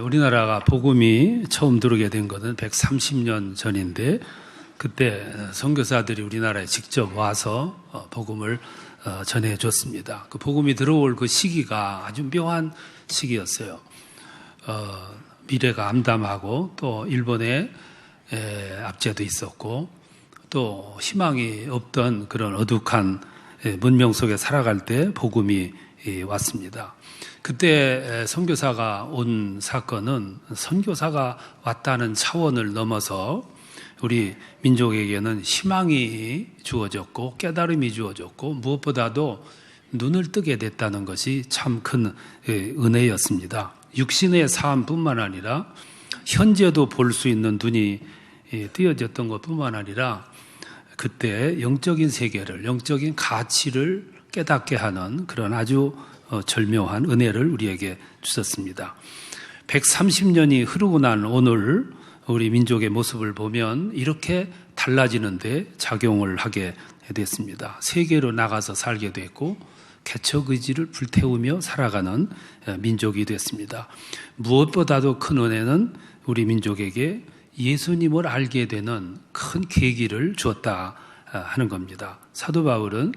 우리나라가 복음이 처음 들어오게 된 것은 130년 전인데 그때 선교사들이 우리나라에 직접 와서 복음을 전해줬습니다. 그 복음이 들어올 그 시기가 아주 묘한 시기였어요. 미래가 암담하고 또 일본에 압제도 있었고 또 희망이 없던 그런 어둑한 문명 속에 살아갈 때 복음이 왔습니다. 그때 선교사가 온 사건은 선교사가 왔다는 차원을 넘어서 우리 민족에게는 희망이 주어졌고 깨달음이 주어졌고 무엇보다도 눈을 뜨게 됐다는 것이 참 큰 은혜였습니다. 육신의 삶뿐만 아니라 현재도 볼 수 있는 눈이 띄어졌던 것뿐만 아니라 그때 영적인 세계를, 영적인 가치를 깨닫게 하는 그런 아주 절묘한 은혜를 우리에게 주셨습니다. 130년이 흐르고 난 오늘 우리 민족의 모습을 보면 이렇게 달라지는데 작용을 하게 됐습니다. 세계로 나가서 살게 됐고 개척 의지를 불태우며 살아가는 민족이 됐습니다. 무엇보다도 큰 은혜는 우리 민족에게 예수님을 알게 되는 큰 계기를 주었다 하는 겁니다. 사도 바울은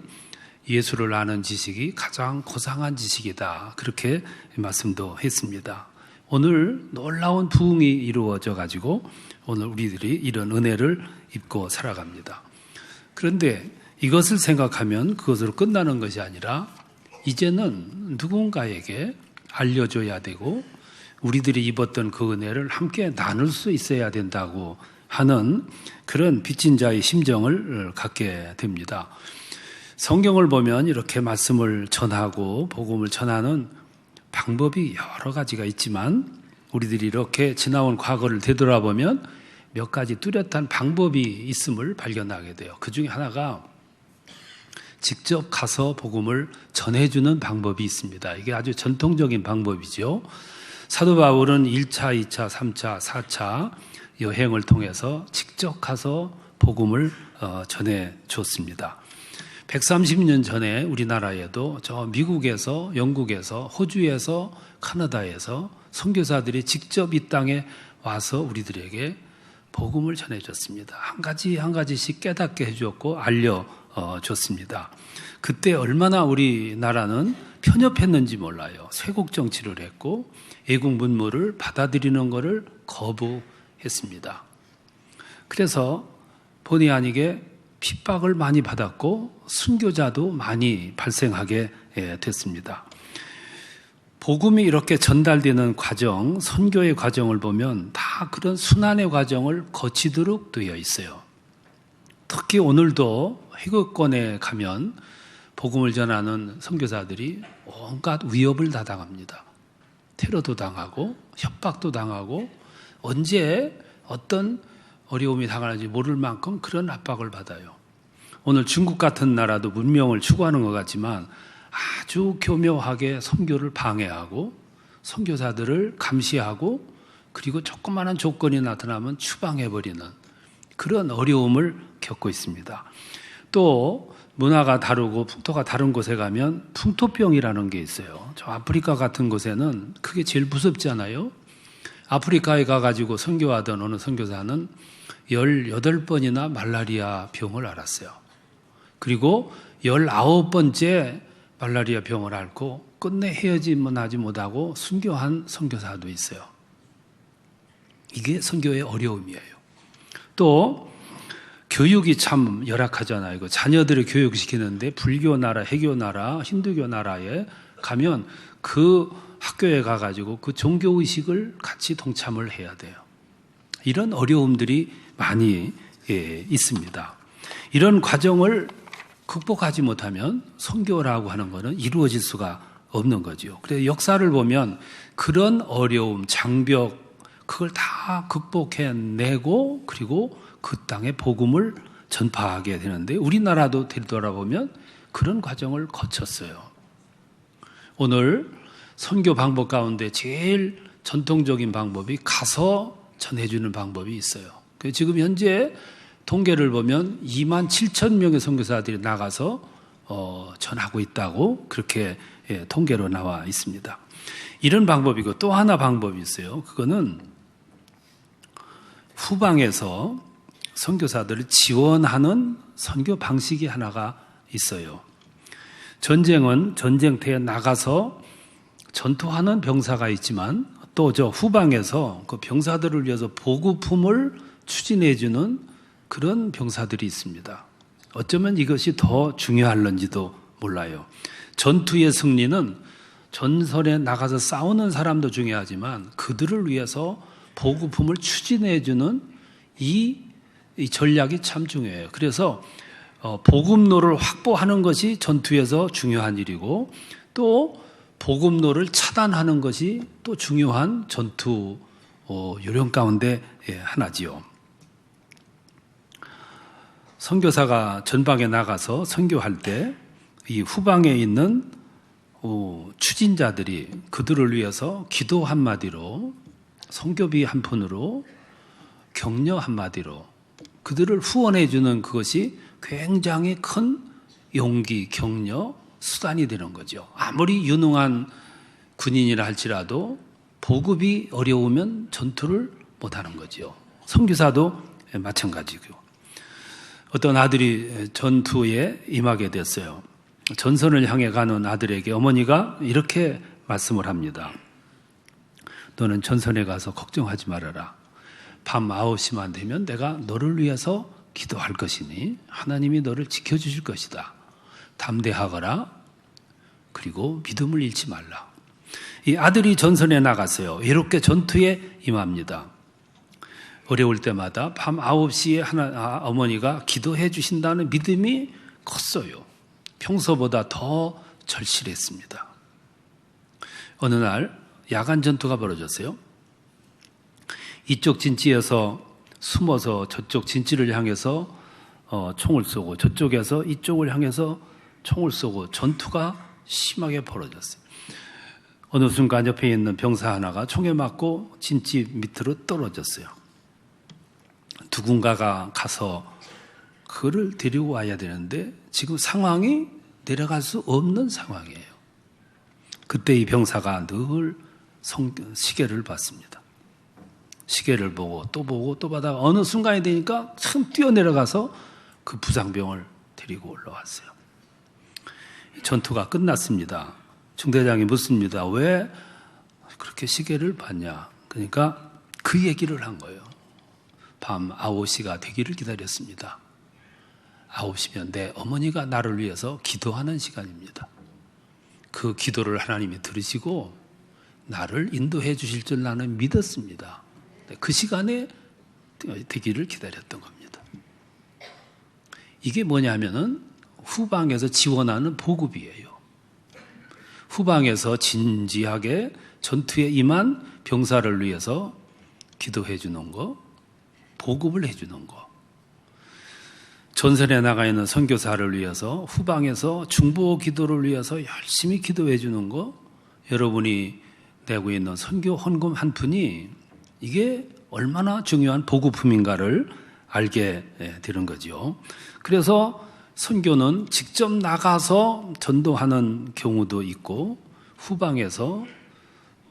예수를 아는 지식이 가장 고상한 지식이다, 그렇게 말씀도 했습니다. 오늘 놀라운 부흥이 이루어져 가지고 오늘 우리들이 이런 은혜를 입고 살아갑니다. 그런데 이것을 생각하면 그것으로 끝나는 것이 아니라 이제는 누군가에게 알려줘야 되고 우리들이 입었던 그 은혜를 함께 나눌 수 있어야 된다고 하는 그런 빚진 자의 심정을 갖게 됩니다. 성경을 보면 이렇게 말씀을 전하고 복음을 전하는 방법이 여러 가지가 있지만 우리들이 이렇게 지나온 과거를 되돌아보면 몇 가지 뚜렷한 방법이 있음을 발견하게 돼요. 그 중에 하나가 직접 가서 복음을 전해주는 방법이 있습니다. 이게 아주 전통적인 방법이죠. 사도 바울은 1차, 2차, 3차, 4차 여행을 통해서 직접 가서 복음을 전해줬습니다. 130년 전에 우리나라에도 저 미국에서, 영국에서, 호주에서, 카나다에서 선교사들이 직접 이 땅에 와서 우리들에게 복음을 전해줬습니다. 한 가지 한 가지씩 깨닫게 해주었고 알려줬습니다. 그때 얼마나 우리나라는 편협했는지 몰라요. 쇄국 정치를 했고 애국 문물을 받아들이는 것을 거부했습니다. 그래서 본의 아니게 핍박을 많이 받았고 순교자도 많이 발생하게 됐습니다. 복음이 이렇게 전달되는 과정, 선교의 과정을 보면 다 그런 순환의 과정을 거치도록 되어 있어요. 특히 오늘도 해국권에 가면 복음을 전하는 선교사들이 온갖 위협을 다 당합니다. 테러도 당하고 협박도 당하고 언제 어떤 어려움이 당하는지 모를 만큼 그런 압박을 받아요. 오늘 중국 같은 나라도 문명을 추구하는 것 같지만 아주 교묘하게 선교를 방해하고 선교사들을 감시하고 그리고 조그마한 조건이 나타나면 추방해버리는 그런 어려움을 겪고 있습니다. 또 문화가 다르고 풍토가 다른 곳에 가면 풍토병이라는 게 있어요. 저 아프리카 같은 곳에는 그게 제일 무섭잖아요. 아프리카에 가가지고 선교하던 어느 선교사는 18번이나 말라리아 병을 앓았어요. 그리고 19번째 말라리아 병을 앓고 끝내 헤어짐은 하지 못하고 순교한 선교사도 있어요. 이게 선교의 어려움이에요. 또 교육이 참 열악하잖아요. 이거 자녀들을 교육시키는데 불교 나라, 해교 나라, 힌두교 나라에 가면 그 학교에 가가지고 그 종교의식을 같이 동참을 해야 돼요. 이런 어려움들이 많이 있습니다. 이런 과정을 극복하지 못하면 선교라고 하는 것은 이루어질 수가 없는 거죠. 그래서 역사를 보면 그런 어려움, 장벽, 그걸 다 극복해내고 그리고 그 땅에 복음을 전파하게 되는데 우리나라도 되돌아보면 그런 과정을 거쳤어요. 오늘 선교 방법 가운데 제일 전통적인 방법이 가서 전해주는 방법이 있어요. 지금 현재 통계를 보면 2만 7천 명의 선교사들이 나가서 전하고 있다고 그렇게 통계로 나와 있습니다. 이런 방법이고 또 하나 방법이 있어요. 그거는 후방에서 선교사들을 지원하는 선교 방식이 하나가 있어요. 전쟁은 전쟁터에 나가서 전투하는 병사가 있지만 또 저 후방에서 그 병사들을 위해서 보급품을 추진해주는 그런 병사들이 있습니다. 어쩌면 이것이 더 중요할런지도 몰라요. 전투의 승리는 전선에 나가서 싸우는 사람도 중요하지만 그들을 위해서 보급품을 추진해주는 이 전략이 참 중요해요. 그래서 보급로를 확보하는 것이 전투에서 중요한 일이고 또 보급로를 차단하는 것이 또 중요한 전투 요령 가운데 하나지요. 선교사가 전방에 나가서 선교할 때 이 후방에 있는 추진자들이 그들을 위해서 기도 한마디로 선교비 한 푼으로 격려 한마디로 그들을 후원해 주는 그것이 굉장히 큰 용기, 격려, 수단이 되는 거죠. 아무리 유능한 군인이라 할지라도 보급이 어려우면 전투를 못하는 거죠. 선교사도 마찬가지고요. 어떤 아들이 전투에 임하게 됐어요. 전선을 향해 가는 아들에게 어머니가 이렇게 말씀을 합니다. 너는 전선에 가서 걱정하지 말아라. 밤 9시만 되면 내가 너를 위해서 기도할 것이니 하나님이 너를 지켜주실 것이다. 담대하거라. 그리고 믿음을 잃지 말라. 이 아들이 전선에 나갔어요. 외롭게 전투에 임합니다. 어려울 때마다 밤 9시에 어머니가 기도해 주신다는 믿음이 컸어요. 평소보다 더 절실했습니다. 어느 날 야간 전투가 벌어졌어요. 이쪽 진지에서 숨어서 저쪽 진지를 향해서 총을 쏘고 저쪽에서 이쪽을 향해서 총을 쏘고 전투가 심하게 벌어졌어요. 어느 순간 옆에 있는 병사 하나가 총에 맞고 진지 밑으로 떨어졌어요. 누군가가 가서 그를 데리고 와야 되는데 지금 상황이 내려갈 수 없는 상황이에요. 그때 이 병사가 늘 시계를 봤습니다. 시계를 보고 또 보다가 어느 순간이 되니까 참 뛰어내려가서 그 부상병을 데리고 올라왔어요. 전투가 끝났습니다. 중대장이 묻습니다. 왜 그렇게 시계를 봤냐? 그러니까 그 얘기를 한 거예요. 밤 9시가 되기를 기다렸습니다. 9시면 내 어머니가 나를 위해서 기도하는 시간입니다. 그 기도를 하나님이 들으시고 나를 인도해 주실 줄 나는 믿었습니다. 그 시간에 되기를 기다렸던 겁니다. 이게 뭐냐면은 후방에서 지원하는 보급이에요. 후방에서 진지하게 전투에 임한 병사를 위해서 기도해 주는 거, 보급을 해 주는 거. 전선에 나가 있는 선교사를 위해서 후방에서 중보 기도를 위해서 열심히 기도해 주는 거, 여러분이 내고 있는 선교 헌금 한 푼이 이게 얼마나 중요한 보급품인가를 알게 되는 거죠. 그래서 선교는 직접 나가서 전도하는 경우도 있고 후방에서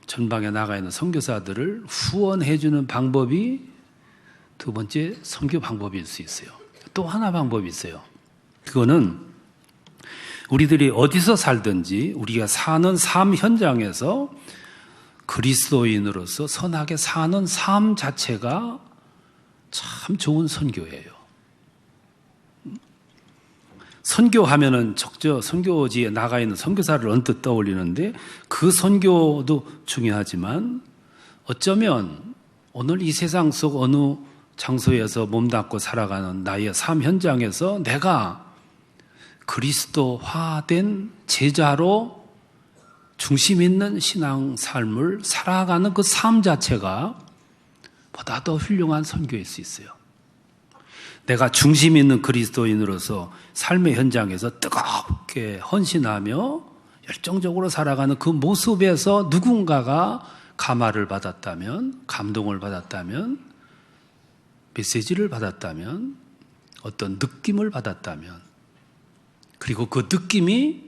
전방에 나가 있는 선교사들을 후원해 주는 방법이 두 번째 선교 방법일 수 있어요. 또 하나 방법이 있어요. 그거는 우리들이 어디서 살든지 우리가 사는 삶 현장에서 그리스도인으로서 선하게 사는 삶 자체가 참 좋은 선교예요. 선교하면은 적저 선교지에 나가 있는 선교사를 언뜻 떠올리는데 그 선교도 중요하지만 어쩌면 오늘 이 세상 속 어느 장소에서 몸담고 살아가는 나의 삶 현장에서 내가 그리스도화된 제자로 중심 있는 신앙 삶을 살아가는 그 삶 자체가 보다 더 훌륭한 선교일 수 있어요. 내가 중심 있는 그리스도인으로서 삶의 현장에서 뜨겁게 헌신하며 열정적으로 살아가는 그 모습에서 누군가가 감화를 받았다면, 감동을 받았다면, 메시지를 받았다면, 어떤 느낌을 받았다면, 그리고 그 느낌이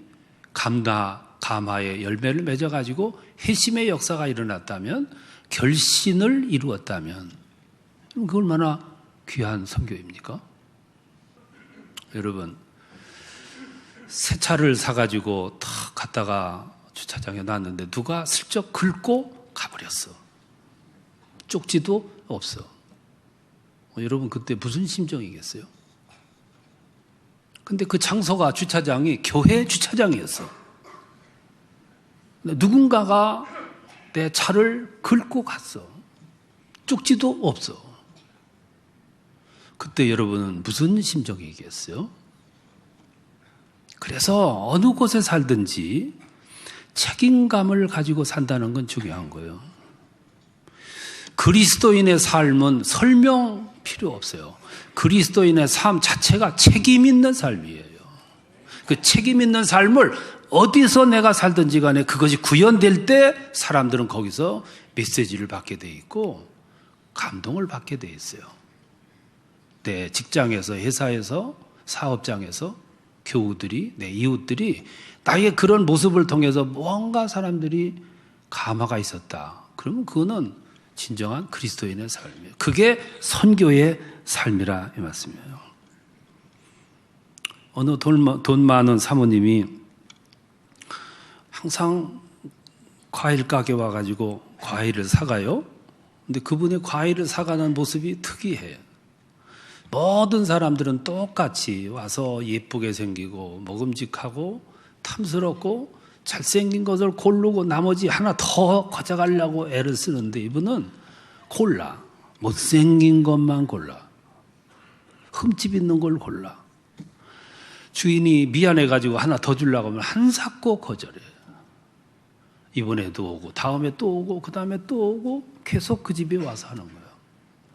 가마에 열매를 맺어가지고 회심의 역사가 일어났다면, 결신을 이루었다면, 그 얼마나 귀한 선교입니까? 여러분, 새 차를 사가지고 탁 갔다가 주차장에 놨는데 누가 슬쩍 긁고 가버렸어. 쪽지도 없어. 여러분, 그때 무슨 심정이겠어요? 근데 그 장소가, 주차장이 교회 주차장이었어. 누군가가 내 차를 긁고 갔어. 쪽지도 없어. 그때 여러분은 무슨 심정이겠어요? 그래서 어느 곳에 살든지 책임감을 가지고 산다는 건 중요한 거예요. 그리스도인의 삶은 설명 필요 없어요. 그리스도인의 삶 자체가 책임 있는 삶이에요. 그 책임 있는 삶을 어디서 내가 살든지 간에 그것이 구현될 때 사람들은 거기서 메시지를 받게 돼 있고 감동을 받게 돼 있어요. 내 직장에서, 회사에서, 사업장에서 교우들이, 내 이웃들이 나의 그런 모습을 통해서 뭔가 사람들이 감화가 있었다. 그러면 그거는 진정한 그리스도인의 삶이에요. 그게 선교의 삶이라 이 말씀이에요. 어느 돈 많은 사모님이 항상 과일 가게 와가지고 과일을 사가요. 근데 그분의 과일을 사가는 모습이 특이해요. 모든 사람들은 똑같이 와서 예쁘게 생기고 먹음직하고 탐스럽고 잘생긴 것을 고르고 나머지 하나 더 가져가려고 애를 쓰는데 이분은 골라. 못생긴 것만 골라. 흠집 있는 걸 골라. 주인이 미안해가지고 하나 더 주려고 하면 한사코 거절해. 이번에도 오고 다음에 또 오고 그 다음에 또 오고 계속 그 집에 와서 하는 거예요.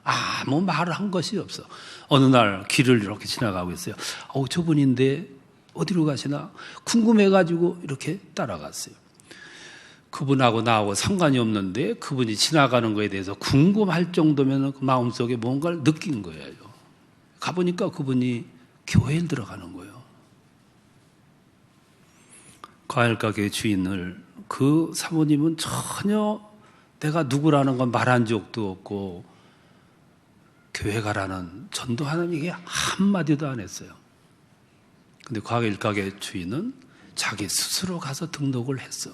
아무 말을 한 것이 없어. 어느 날 길을 이렇게 지나가고 있어요. 저분인데 어디로 가시나 궁금해가지고 이렇게 따라갔어요. 그분하고 나하고 상관이 없는데 그분이 지나가는 거에 대해서 궁금할 정도면 그 마음속에 뭔가를 느낀 거예요. 가보니까 그분이 교회에 들어가는 거예요. 과일가게 주인을, 그 사모님은 전혀 내가 누구라는 건 말한 적도 없고 교회 가라는 전도하는 얘기 한마디도 안 했어요. 근데 과일가게 주인은 자기 스스로 가서 등록을 했어.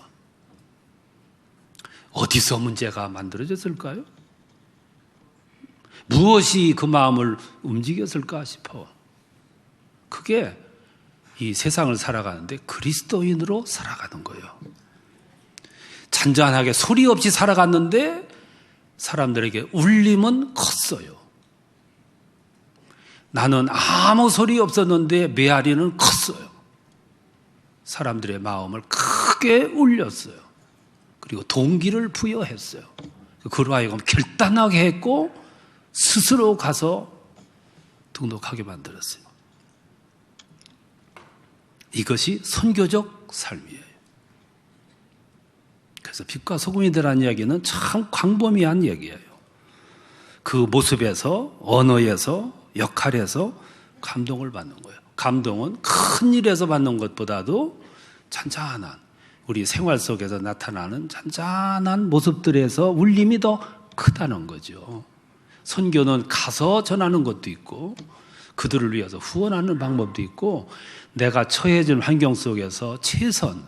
어디서 문제가 만들어졌을까요? 무엇이 그 마음을 움직였을까 싶어. 그게 이 세상을 살아가는데 그리스도인으로 살아가는 거예요. 잔잔하게 소리 없이 살아갔는데 사람들에게 울림은 컸어요. 나는 아무 소리 없었는데 메아리는 컸어요. 사람들의 마음을 크게 울렸어요. 그리고 동기를 부여했어요. 그로 하여금 결단하게 했고 스스로 가서 등록하게 만들었어요. 이것이 선교적 삶이에요. 그래서 빛과 소금이 되라는 이야기는 참 광범위한 얘기예요. 그 모습에서, 언어에서, 역할에서 감동을 받는 거예요. 감동은 큰 일에서 받는 것보다도 잔잔한, 우리 생활 속에서 나타나는 잔잔한 모습들에서 울림이 더 크다는 거죠. 선교는 가서 전하는 것도 있고 그들을 위해서 후원하는 방법도 있고 내가 처해진 환경 속에서 최선을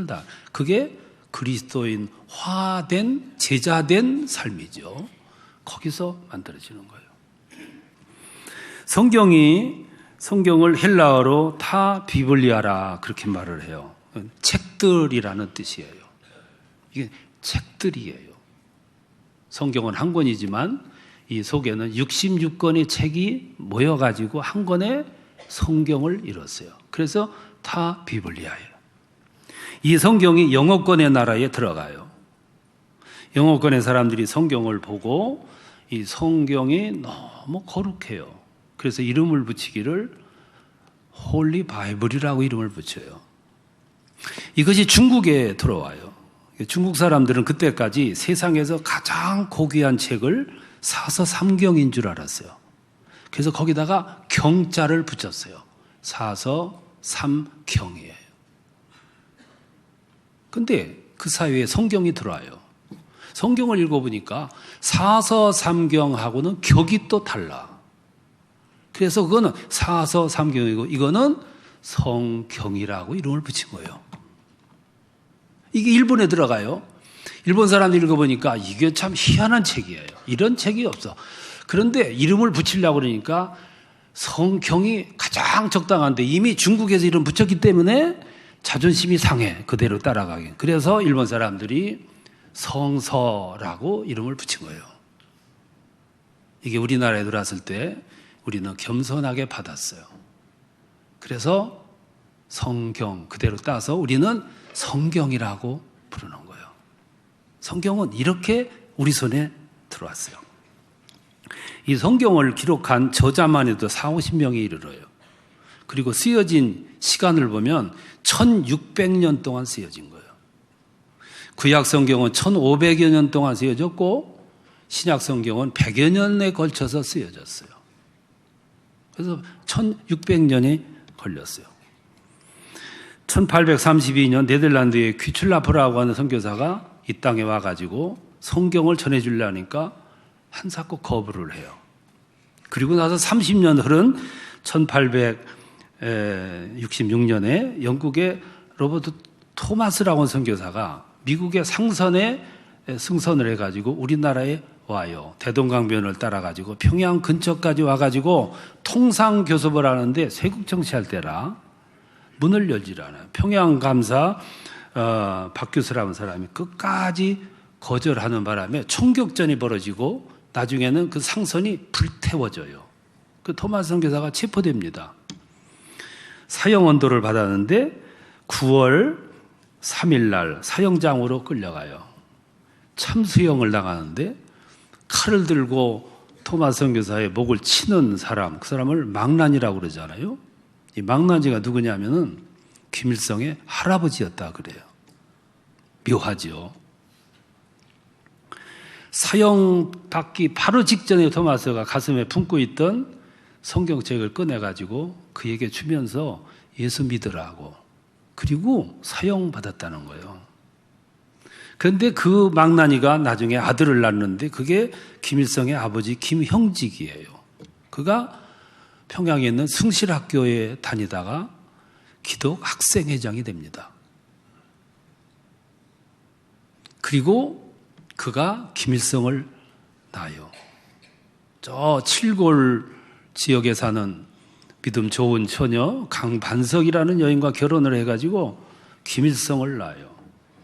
다, 그게 그리스도인화된 제자된 삶이죠. 거기서 만들어지는 거예요. 성경을 헬라어로 타 비블리아라 그렇게 말을 해요. 책들이라는 뜻이에요. 이게 책들이에요. 성경은 한 권이지만 이 속에는 66권의 책이 모여가지고 한 권의 성경을 이뤘어요. 그래서 타 비블리아예요. 이 성경이 영어권의 나라에 들어가요. 영어권의 사람들이 성경을 보고 이 성경이 너무 거룩해요. 그래서 이름을 붙이기를 홀리 바이블이라고 이름을 붙여요. 이것이 중국에 들어와요. 중국 사람들은 그때까지 세상에서 가장 고귀한 책을 사서 삼경인 줄 알았어요. 그래서 거기다가 경자를 붙였어요. 사서 삼경이에요. 근데 그 사이에 성경이 들어와요. 성경을 읽어보니까 사서삼경하고는 격이 또 달라. 그래서 그거는 사서삼경이고 이거는 성경이라고 이름을 붙인 거예요. 이게 일본에 들어가요. 일본 사람들 읽어보니까 이게 참 희한한 책이에요. 이런 책이 없어. 그런데 이름을 붙이려고 그러니까 성경이 가장 적당한데 이미 중국에서 이름 붙였기 때문에 자존심이 상해. 그대로 따라가게. 그래서 일본 사람들이 성서라고 이름을 붙인 거예요. 이게 우리나라에 들어왔을 때 우리는 겸손하게 받았어요. 그래서 성경 그대로 따서 우리는 성경이라고 부르는 거예요. 성경은 이렇게 우리 손에 들어왔어요. 이 성경을 기록한 저자만 해도 40~50명에 이르러요. 그리고 쓰여진 시간을 보면 1600년 동안 쓰여진 거예요. 구약 성경은 1500여 년 동안 쓰여졌고 신약 성경은 100여 년에 걸쳐서 쓰여졌어요. 그래서 1600년이 걸렸어요. 1832년 네덜란드의 퀴출라프라고 하는 선교사가 이 땅에 와가지고 성경을 전해주려니까 한사코 거부를 해요. 그리고 나서 30년 흐른 1866년에 영국의 로버트 토마스라고 하는 선교사가 미국의 상선에 승선을 해가지고 우리나라에 와요. 대동강변을 따라가지고 평양 근처까지 와가지고 통상교섭을 하는데 세국 정치할 때라 문을 열질 않아요. 평양감사 박규수라는 사람이 끝까지 거절하는 바람에 총격전이 벌어지고 나중에는 그 상선이 불태워져요. 그 토마스 선교사가 체포됩니다. 사형 언도를 받았는데 9월 3일 날 사형장으로 끌려가요. 참수형을 당하는데 칼을 들고 토마스 선교사의 목을 치는 사람, 그 사람을 망난이라고 그러잖아요. 이 망난이가 누구냐면은 김일성의 할아버지였다 그래요. 묘하죠. 사형 받기 바로 직전에 토마스가 가슴에 품고 있던 성경책을 꺼내가지고 그에게 주면서 예수 믿으라고. 그리고 사형 받았다는 거예요. 그런데 그 망나니가 나중에 아들을 낳는데 그게 김일성의 아버지 김형직이에요. 그가 평양에 있는 승실학교에 다니다가 기독 학생회장이 됩니다. 그리고 그가 김일성을 낳아요. 저 칠골 지역에 사는 믿음 좋은 처녀 강반석이라는 여인과 결혼을 해가지고 김일성을 낳아요.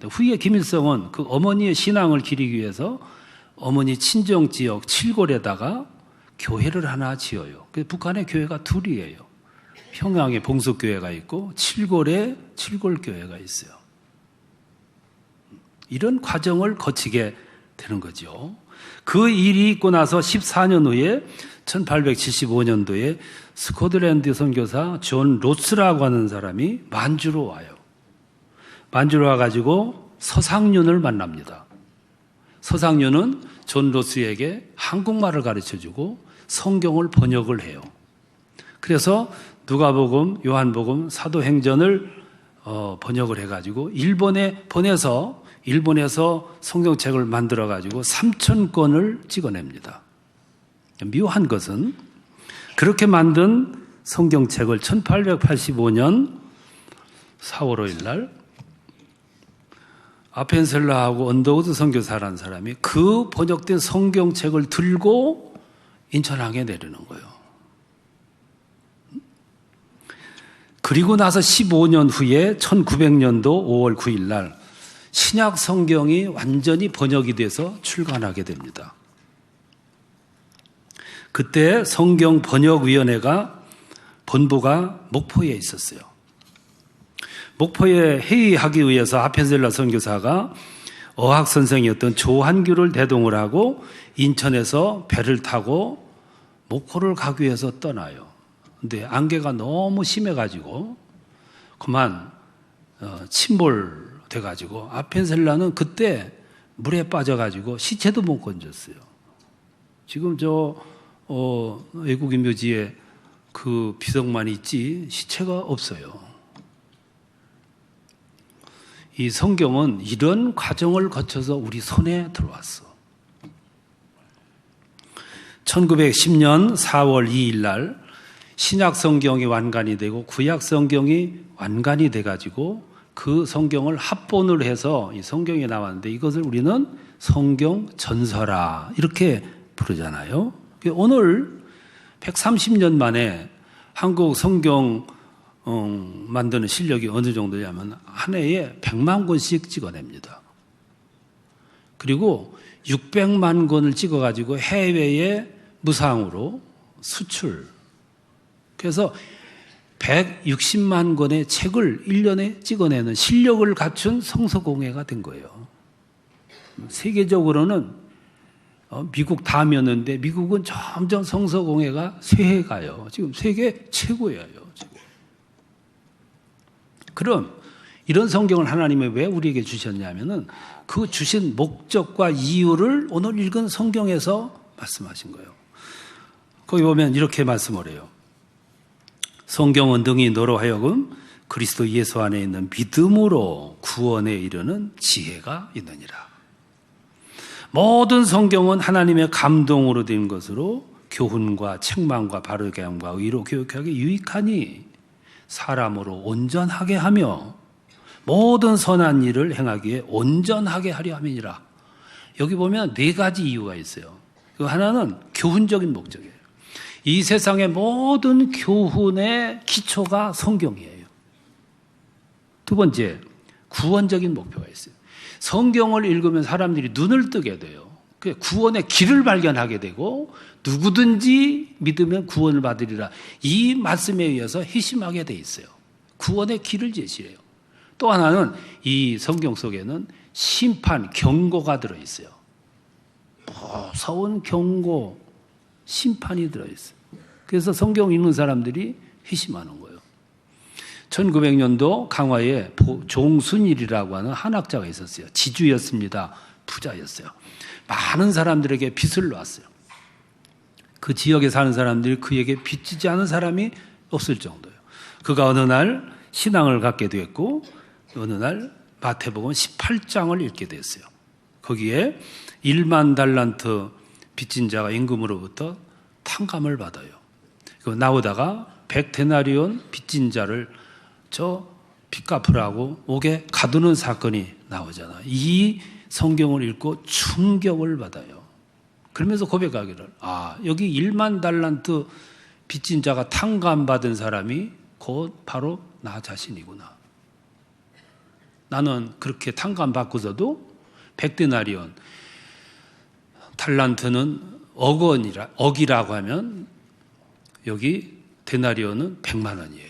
후에 김일성은 그 어머니의 신앙을 기리기 위해서 어머니 친정 지역 칠골에다가 교회를 하나 지어요. 북한에 교회가 둘이에요. 평양에 봉숙교회가 있고 칠골에 칠골교회가 있어요. 이런 과정을 거치게 되는 거죠. 그 일이 있고 나서 14년 후에 1875년도에 스코틀랜드 선교사 존 로스라고 하는 사람이 만주로 와요. 만주로 와가지고 서상륜을 만납니다. 서상륜은 존 로스에게 한국말을 가르쳐주고 성경을 번역을 해요. 그래서 누가복음, 요한복음, 사도행전을 번역을 해가지고 일본에 보내서 일본에서 성경책을 만들어가지고 3,000권을 찍어냅니다. 묘한 것은 그렇게 만든 성경책을 1885년 4월 5일 날 아펜셀라하고 언더우드 선교사라는 사람이 그 번역된 성경책을 들고 인천항에 내리는 거예요. 그리고 나서 15년 후에 1900년도 5월 9일 날 신약 성경이 완전히 번역이 돼서 출간하게 됩니다. 그때 성경 번역위원회가 본부가 목포에 있었어요. 목포에 회의하기 위해서 아펜셀라 선교사가 어학 선생이었던 조한규를 대동을 하고 인천에서 배를 타고 목포를 가기 위해서 떠나요. 근데 안개가 너무 심해가지고 그만 침몰돼가지고 아펜셀라는 그때 물에 빠져가지고 시체도 못 건졌어요. 지금 외국인 묘지에 그 비석만 있지 시체가 없어요. 이 성경은 이런 과정을 거쳐서 우리 손에 들어왔어. 1910년 4월 2일 날 신약 성경이 완간이 되고 구약 성경이 완간이 돼가지고 그 성경을 합본을 해서 이 성경이 나왔는데 이것을 우리는 성경 전서라 이렇게 부르잖아요. 오늘 130년 만에 한국 성경 만드는 실력이 어느 정도냐면 한 해에 100만 권씩 찍어냅니다. 그리고 600만 권을 찍어가지고 해외에 무상으로 수출. 그래서 160만 권의 책을 1년에 찍어내는 실력을 갖춘 성서공회가 된 거예요. 세계적으로는 미국 다음이었는데 미국은 점점 성서공회가 쇠해가요. 지금 세계 최고예요. 지금. 그럼 이런 성경을 하나님이 왜 우리에게 주셨냐면은 그 주신 목적과 이유를 오늘 읽은 성경에서 말씀하신 거예요. 거기 보면 이렇게 말씀을 해요. 성경은 등이 너로 하여금 그리스도 예수 안에 있는 믿음으로 구원에 이르는 지혜가 있느니라. 모든 성경은 하나님의 감동으로 된 것으로 교훈과 책망과 바르게 함과 의로 교육하기 유익하니 사람으로 온전하게 하며 모든 선한 일을 행하기에 온전하게 하려 함이니라. 여기 보면 네 가지 이유가 있어요. 그 하나는 교훈적인 목적이에요. 이 세상의 모든 교훈의 기초가 성경이에요. 두 번째, 구원적인 목표가 있어요. 성경을 읽으면 사람들이 눈을 뜨게 돼요. 구원의 길을 발견하게 되고 누구든지 믿으면 구원을 받으리라. 이 말씀에 의해서 희심하게 돼 있어요. 구원의 길을 제시해요. 또 하나는 이 성경 속에는 심판, 경고가 들어있어요. 무서운 경고, 심판이 들어있어요. 그래서 성경 읽는 사람들이 희심하는 거예요. 1900년도 강화에 종순일이라고 하는 한학자가 있었어요. 지주였습니다. 부자였어요. 많은 사람들에게 빚을 놨어요. 그 지역에 사는 사람들이 그에게 빚지지 않은 사람이 없을 정도예요. 그가 어느 날 신앙을 갖게 됐고 어느 날 마태복음 18장을 읽게 됐어요. 거기에 1만 달란트 빚진 자가 임금으로부터 탕감을 받아요. 나오다가 100데나리온 빚진 자를 저 빚 갚으라고 옥에 가두는 사건이 나오잖아. 이 성경을 읽고 충격을 받아요. 그러면서 고백하기를 여기 1만 달란트 빚진 자가 탕감받은 사람이 곧 바로 나 자신이구나. 나는 그렇게 탕감받고서도 100데나리온 달란트는 억이라고 하면 여기 데나리온은 100만 원이에요.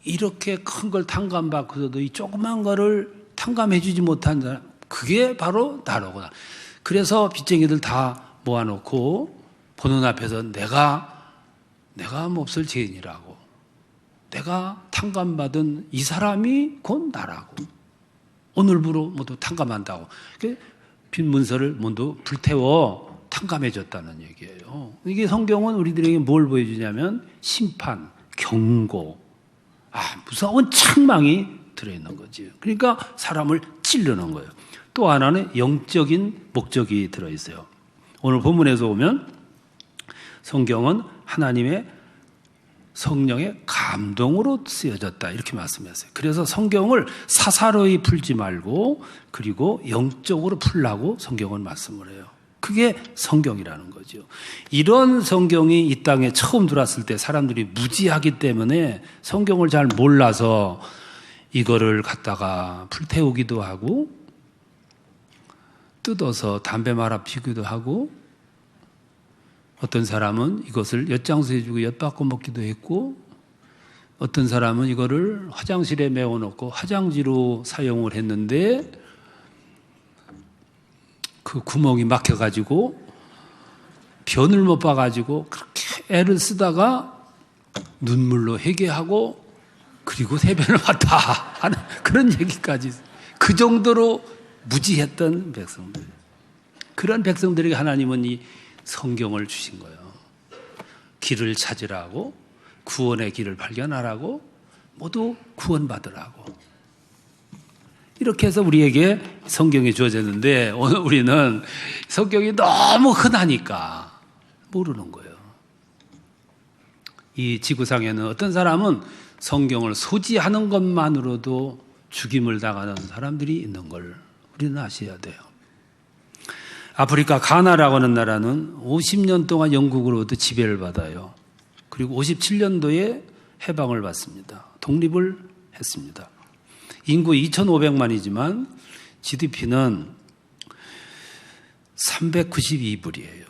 이렇게 큰 걸 탕감받고서도 이 조그만 거를 탕감해 주지 못한 사람, 그게 바로 나로구나. 그래서 빚쟁이들 다 모아놓고 보는 앞에서 내가 몹쓸 죄인이라고, 내가 탕감받은 이 사람이 곧 나라고, 오늘부로 모두 탕감한다고. 빚 문서를 모두 불태워 탕감해 줬다는 얘기예요. 이게 성경은 우리들에게 뭘 보여주냐면 심판, 경고, 무서운 책망이 들어있는 거지. 그러니까 사람을 찌르는 거예요. 또 하나는 영적인 목적이 들어있어요. 오늘 본문에서 보면 성경은 하나님의 성령의 감동으로 쓰여졌다 이렇게 말씀했어요. 그래서 성경을 사사로이 풀지 말고 그리고 영적으로 풀라고 성경은 말씀을 해요. 그게 성경이라는 거죠. 이런 성경이 이 땅에 처음 들어왔을 때 사람들이 무지하기 때문에 성경을 잘 몰라서 이거를 갖다가 불태우기도 하고 뜯어서 담배 말아 피우기도 하고 어떤 사람은 이것을 엿장수해 주고 엿바꿔 먹기도 했고 어떤 사람은 이거를 화장실에 메워놓고 화장지로 사용을 했는데 그 구멍이 막혀가지고 변을 못 봐가지고 그렇게 애를 쓰다가 눈물로 회개하고 그리고 세변을 봤다 하는 그런 얘기까지, 그 정도로 무지했던 백성들, 그런 백성들에게 하나님은 이 성경을 주신 거예요. 길을 찾으라고, 구원의 길을 발견하라고, 모두 구원받으라고. 이렇게 해서 우리에게 성경이 주어졌는데 오늘 우리는 성경이 너무 흔하니까 모르는 거예요. 이 지구상에는 어떤 사람은 성경을 소지하는 것만으로도 죽임을 당하는 사람들이 있는 걸 우리는 아셔야 돼요. 아프리카 가나라고 하는 나라는 50년 동안 영국으로부터 지배를 받아요. 그리고 57년도에 해방을 받습니다. 독립을 했습니다. 인구 2,500만이지만 GDP는 392불이에요.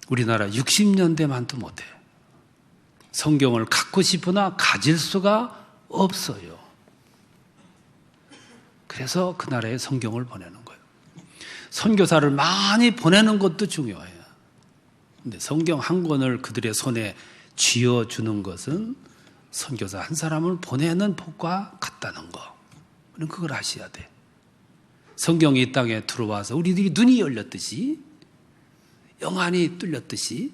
우리나라 60년대만도 못해. 성경을 갖고 싶으나 가질 수가 없어요. 그래서 그 나라에 성경을 보내는 거예요. 선교사를 많이 보내는 것도 중요해요. 근데 성경 한 권을 그들의 손에 쥐어주는 것은 선교사 한 사람을 보내는 복과 같다는 거. 우리는 그걸 아셔야 돼. 성경이 이 땅에 들어와서 우리들이 눈이 열렸듯이, 영안이 뚫렸듯이,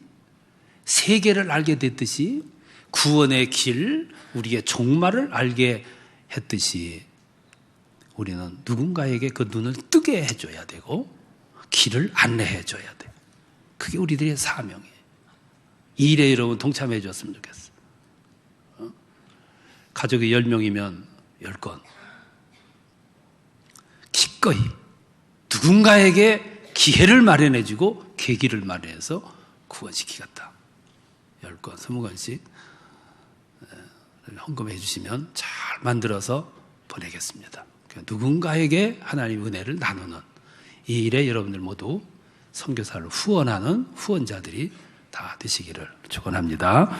세계를 알게 됐듯이, 구원의 길, 우리의 종말을 알게 했듯이 우리는 누군가에게 그 눈을 뜨게 해줘야 되고 길을 안내해 줘야 돼. 그게 우리들의 사명이에요. 이 일에 여러분 동참해 줬으면 좋겠어. 가족이 10명이면 10건. 기꺼이 누군가에게 기회를 마련해 주고 계기를 마련해서 구원시키겠다. 10건, 20건씩 헌금해 주시면 잘 만들어서 보내겠습니다. 누군가에게 하나님의 은혜를 나누는 이 일에 여러분들 모두 선교사를 후원하는 후원자들이 다 되시기를 축원합니다.